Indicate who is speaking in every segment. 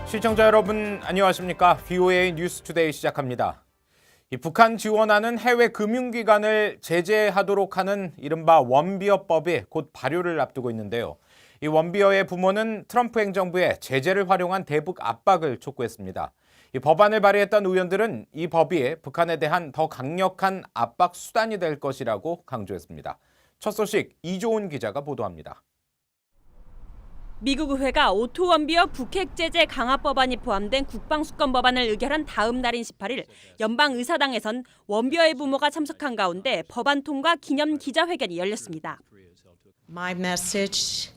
Speaker 1: 시청자 여러분 안녕하십니까? VOA 뉴스투데이 시작합니다. 북한 지원하는 해외 금융기관을 제재하도록 하는 이른바 원비어법이 곧 발효를 앞두고 있는데요. 이 원비어의 부모는 트럼프 행정부의 제재를 활용한 대북 압박을 촉구했습니다. 이 법안을 발의했던 의원들은 이 법이 북한에 대한 더 강력한 압박 수단이 될 것이라고 강조했습니다. 첫 소식 이조은 기자가 보도합니다.
Speaker 2: 미국 의회가 오토 원비어 북핵 제재 강화 법안이 포함된 국방수권 법안을 의결한 다음 날인 18일 연방 의사당에선 원비어의 부모가 참석한 가운데 법안 통과 기념 기자회견이 열렸습니다.
Speaker 3: My message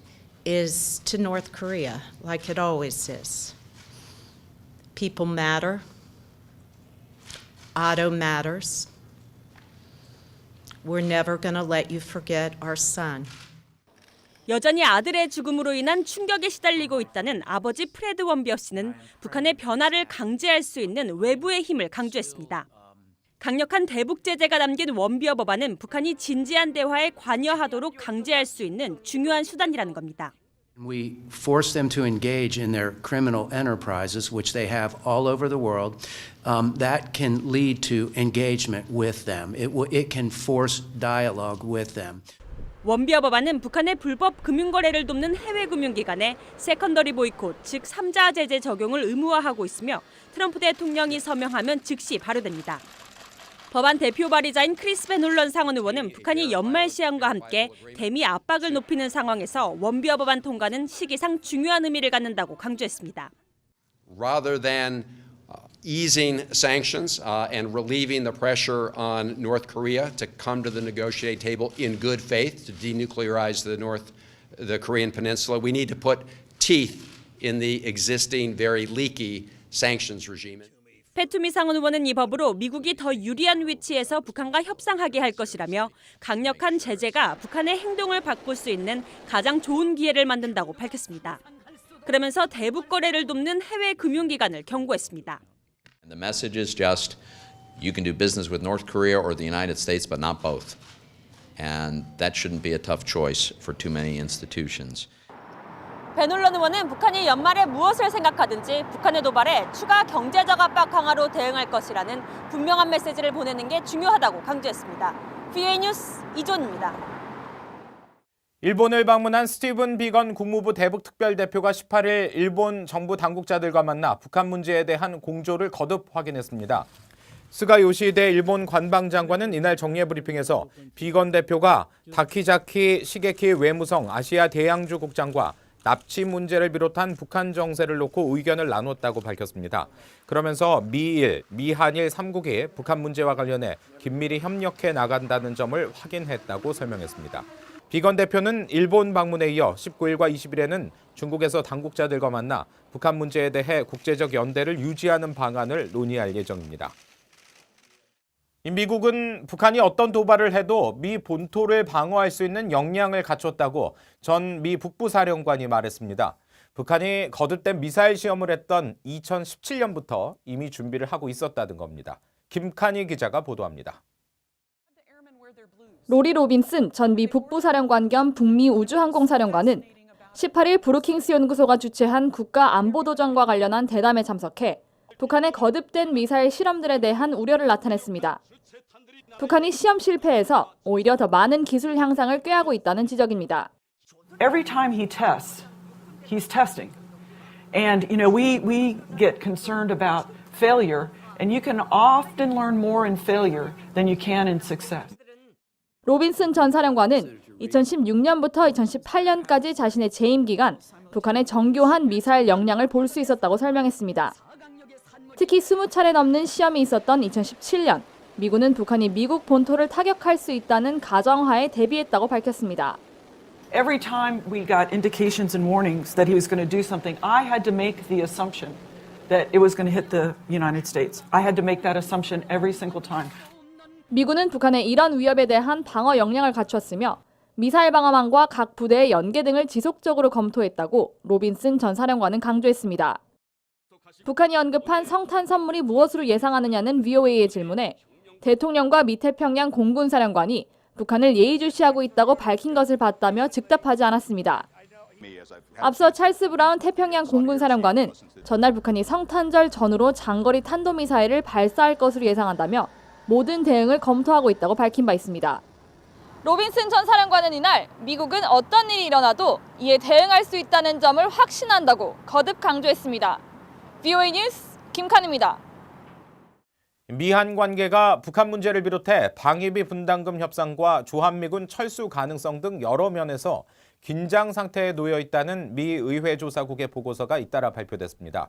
Speaker 3: is to North Korea, like it always is. People matter. Otto matters. We're never going to let you forget our son.
Speaker 2: 여전히 아들의 죽음으로 인한 충격에 시달리고 있다는 아버지 프레드 원비어 씨는 북한의 변화를 강제할 수 있는 외부의 힘을 강조했습니다. 강력한 대북 제재가 담긴 원비어 법안은 북한이 진지한 대화에 관여하도록 강제할 수 있는 중요한 수단이라는 겁니다.
Speaker 4: We force them to engage in their criminal enterprises, which they have all over the world. That can lead to engagement with them. It can force dialogue with them.
Speaker 2: 원비어 법안은 북한의 불법 금융거래를 돕는 해외 금융기관에 세컨더리 보이콧, 즉 3자 제재 적용을 의무화하고 있으며 트럼프 대통령이 서명하면 즉시 발효됩니다. 법안 대표 발의자인 크리스 벤 홀런 상원 의원은 북한이 연말 시한과 함께 대미 압박을 높이는 상황에서 원비어 법안 통과는 시기상 중요한 의미를 갖는다고 강조했습니다.
Speaker 5: Rather than easing sanctions and relieving the pressure on North Korea to come to the negotiating table in good faith to denuclearize the Korean peninsula, we need to put teeth in the existing very leaky sanctions regime.
Speaker 2: 패투미 상원 의원은 이 법으로 미국이 더 유리한 위치에서 북한과 협상하게 할 것이라며 강력한 제재가 북한의 행동을 바꿀 수 있는 가장 좋은 기회를 만든다고 밝혔습니다. 그러면서 대북 거래를 돕는 해외 금융기관을 경고했습니다.
Speaker 6: The message is just you can do business with North Korea or the United States, but not both. And that shouldn't be a tough choice for too many institutions.
Speaker 2: 벤 홀런 의원은 북한이 연말에 무엇을 생각하든지 북한의 도발에 추가 경제적 압박 강화로 대응할 것이라는 분명한 메시지를 보내는 게 중요하다고 강조했습니다. VOA 뉴스 이존입니다.
Speaker 1: 일본을 방문한 스티븐 비건 국무부 대북특별대표가 18일 일본 정부 당국자들과 만나 북한 문제에 대한 공조를 거듭 확인했습니다. 스가 요시히데 일본 관방장관은 이날 정례 브리핑에서 비건 대표가 다키자키 시게키 외무성 아시아 대양주 국장과 납치 문제를 비롯한 북한 정세를 놓고 의견을 나눴다고 밝혔습니다. 그러면서 미일, 미한일 3국이 북한 문제와 관련해 긴밀히 협력해 나간다는 점을 확인했다고 설명했습니다. 비건 대표는 일본 방문에 이어 19일과 20일에는 중국에서 당국자들과 만나 북한 문제에 대해 국제적 연대를 유지하는 방안을 논의할 예정입니다. 미국은 북한이 어떤 도발을 해도 미 본토를 방어할 수 있는 역량을 갖췄다고 전 미 북부사령관이 말했습니다. 북한이 거듭된 미사일 시험을 했던 2017년부터 이미 준비를 하고 있었다는 겁니다. 김칸희 기자가 보도합니다.
Speaker 7: 로리 로빈슨 전 미 북부사령관 겸 북미 우주항공사령관은 18일 브루킹스 연구소가 주최한 국가안보도정과 관련한 대담에 참석해 북한의 거듭된 미사일 실험들에 대한 우려를 나타냈습니다. 북한이 시험 실패해서 오히려 더 많은 기술 향상을 꾀하고 있다는 지적입니다.
Speaker 8: Every time he tests, he's testing. And we get concerned about failure, and you can often learn more in failure than you can in success.
Speaker 7: 로빈슨 전 사령관은 2016년부터 2018년까지 자신의 재임 기간 북한의 정교한 미사일 역량을 볼 수 있었다고 설명했습니다. 특히 20차례 넘는 시험이 있었던 2017년, 미군은 북한이 미국 본토를 타격할 수 있다는 가정하에 대비했다고 밝혔습니다.
Speaker 8: Every time we got indications and warnings that he was going to do something, I had to make the assumption that it was going to hit the United States. I had to make that assumption every single time.
Speaker 7: 미군은 북한의 이런 위협에 대한 방어 역량을 갖췄으며 미사일 방어망과 각 부대의 연계 등을 지속적으로 검토했다고 로빈슨 전 사령관은 강조했습니다. 북한이 언급한 성탄 선물이 무엇으로 예상하느냐는 VOA의 질문에 대통령과 미태평양 공군사령관이 북한을 예의주시하고 있다고 밝힌 것을 봤다며 즉답하지 않았습니다. 앞서 찰스 브라운 태평양 공군사령관은 전날 북한이 성탄절 전후로 장거리 탄도미사일을 발사할 것으로 예상한다며 모든 대응을 검토하고 있다고 밝힌 바 있습니다. 로빈슨 전 사령관은 이날 미국은 어떤 일이 일어나도 이에 대응할 수 있다는 점을 확신한다고 거듭 강조했습니다. VOA 뉴스 김칸입니다.
Speaker 1: 미한 관계가 북한 문제를 비롯해 방위비 분담금 협상과 주한미군 철수 가능성 등 여러 면에서 긴장 상태에 놓여 있다는 미 의회 조사국의 보고서가 잇따라 발표됐습니다.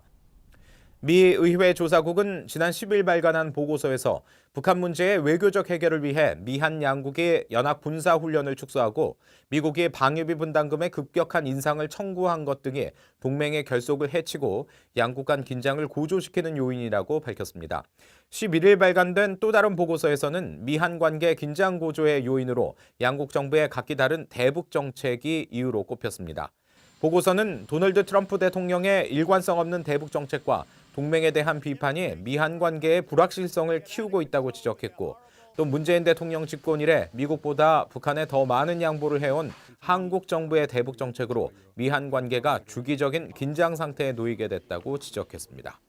Speaker 1: 미 의회 조사국은 지난 10일 발간한 보고서에서 북한 문제의 외교적 해결을 위해 미한 양국이 연합 군사 훈련을 축소하고 미국이 방위비 분담금의 급격한 인상을 청구한 것 등이 동맹의 결속을 해치고 양국 간 긴장을 고조시키는 요인이라고 밝혔습니다. 11일 발간된 또 다른 보고서에서는 미한 관계 긴장 고조의 요인으로 양국 정부의 각기 다른 대북 정책이 이유로 꼽혔습니다. 보고서는 도널드 트럼프 대통령의 일관성 없는 대북 정책과 동맹에 대한 비판이 미한 관계의 불확실성을 키우고 있다고 지적했고 또 문재인 대통령 집권 이래 미국보다 북한에 더 많은 양보를 해온 한국 정부의 대북 정책으로 미한 관계가 주기적인 긴장 상태에 놓이게 됐다고 지적했습니다.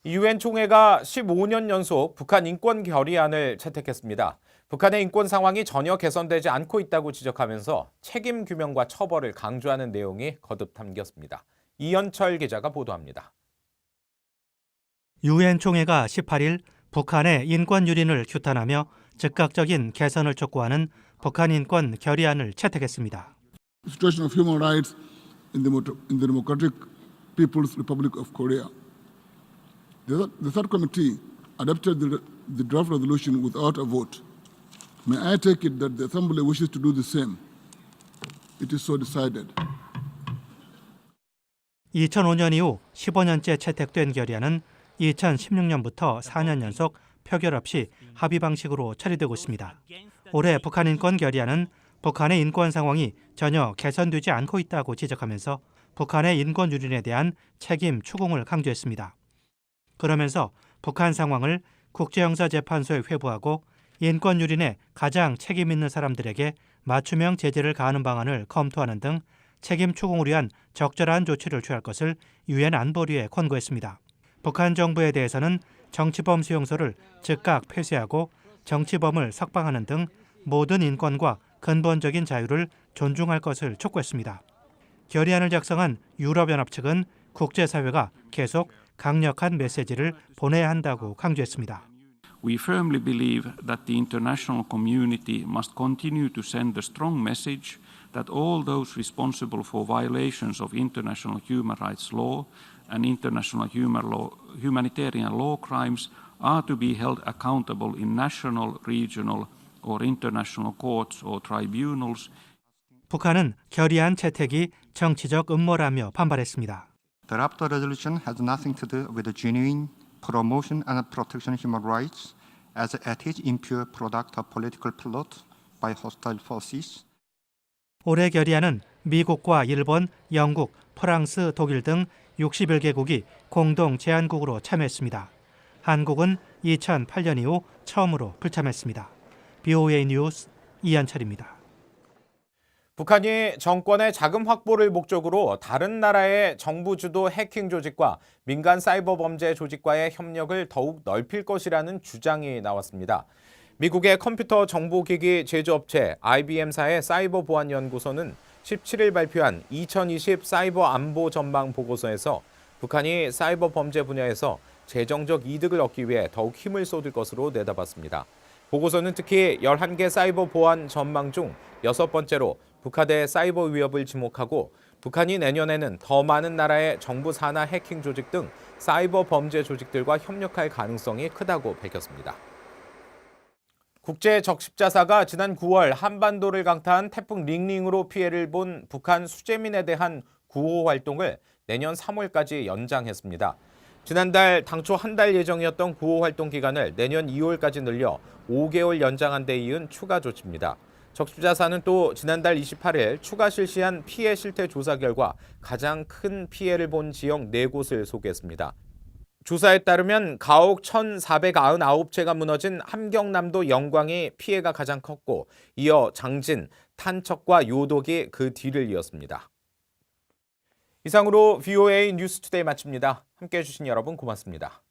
Speaker 1: 유엔 총회가 15년 연속 북한 인권 결의안을 채택했습니다. 북한의 인권 상황이 전혀 개선되지 않고 있다고 지적하면서 책임 규명과 처벌을 강조하는 내용이 거듭 담겼습니다. 이현철 기자가 보도합니다.
Speaker 9: 유엔 총회가 18일 북한의 인권 유린을 규탄하며 즉각적인 개선을 촉구하는 북한 인권 결의안을 채택했습니다.
Speaker 10: Situation of human rights in the Democratic People's Republic of Korea. The third committee adopted the draft resolution without a vote. May I take it that the Assembly wishes to do the same? It is so decided.
Speaker 9: 2005년 이후 15년째 채택된 결의안은 2016년부터 4년 연속 표결 없이 합의 방식으로 처리되고 있습니다. 올해 북한 인권 결의안은 북한의 인권 상황이 전혀 개선되지 않고 있다고 지적하면서 북한의 인권 유린에 대한 책임 추궁을 강조했습니다. 그러면서 북한 상황을 국제형사재판소에 회부하고 인권 유린에 가장 책임 있는 사람들에게 맞춤형 제재를 가하는 방안을 검토하는 등 책임 추궁을 위한 적절한 조치를 취할 것을 유엔 안보리에 권고했습니다. 북한 정부에 대해서는 정치범 수용소를 즉각 폐쇄하고 정치범을 석방하는 등 모든 인권과 근본적인 자유를 존중할 것을 촉구했습니다. 결의안을 작성한 유럽연합 측은 국제사회가 계속 강력한 메시지를 보내야 한다고 강조했습니다.
Speaker 11: We firmly believe that the international community must continue to send a strong message that all those responsible for violations of international human rights law and international humanitarian law crimes are to be held accountable in national, regional or international courts or tribunals.
Speaker 9: 북한은 결의안 채택이 정치적 음모라며 반발했습니다.
Speaker 12: The draft resolution has nothing to do with the genuine promotion and protection of human rights, as it is impure product of political plot by hostile forces.
Speaker 9: 올해 결의안은 미국과 일본, 영국, 프랑스, 독일 등 61개국이 공동 제안국으로 참여했습니다. 한국은 2008년 이후 처음으로 불참했습니다. VOA 뉴스 이한철입니다.
Speaker 1: 북한이 정권의 자금 확보를 목적으로 다른 나라의 정부 주도 해킹 조직과 민간 사이버 범죄 조직과의 협력을 더욱 넓힐 것이라는 주장이 나왔습니다. 미국의 컴퓨터 정보기기 제조업체 IBM사의 사이버 보안 연구소는 17일 발표한 2020 사이버 안보 전망 보고서에서 북한이 사이버 범죄 분야에서 재정적 이득을 얻기 위해 더욱 힘을 쏟을 것으로 내다봤습니다. 보고서는 특히 11개 사이버 보안 전망 중 6번째로 북한의 사이버 위협을 지목하고 북한이 내년에는 더 많은 나라의 정부 산하 해킹 조직 등 사이버 범죄 조직들과 협력할 가능성이 크다고 밝혔습니다. 국제 적십자사가 지난 9월 한반도를 강타한 태풍 링링으로 피해를 본 북한 수재민에 대한 구호 활동을 내년 3월까지 연장했습니다. 지난달 당초 한 달 예정이었던 구호 활동 기간을 내년 2월까지 늘려 5개월 연장한 데 이은 추가 조치입니다. 적십자사는 또 지난달 28일 추가 실시한 피해 실태 조사 결과 가장 큰 피해를 본 지역 4곳을 소개했습니다. 조사에 따르면 가옥 1,499채가 무너진 함경남도 영광이 피해가 가장 컸고 이어 장진, 탄척과 요독이 그 뒤를 이었습니다. 이상으로 VOA 뉴스투데이 마칩니다. 함께해 주신 여러분 고맙습니다.